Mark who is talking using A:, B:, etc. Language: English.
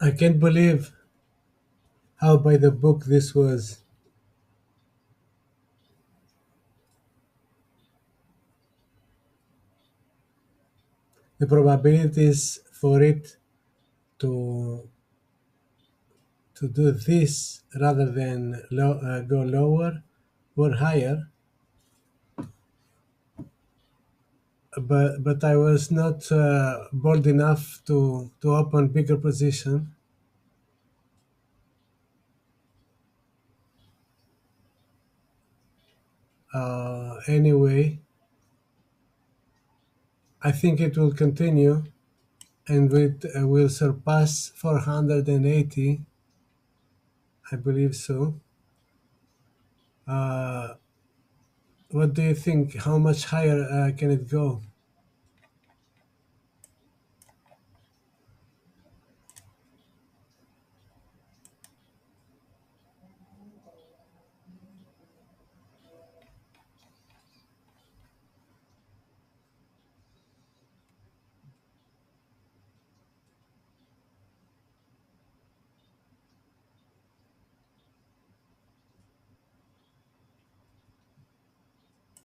A: I can't believe how by the book this was. The probabilities for it to do this rather than go lower were higher, but I was not bold enough to open bigger position. Anyway, I think it will continue and it will surpass 480. I believe so. Uh, what do you think? How much higher can it go?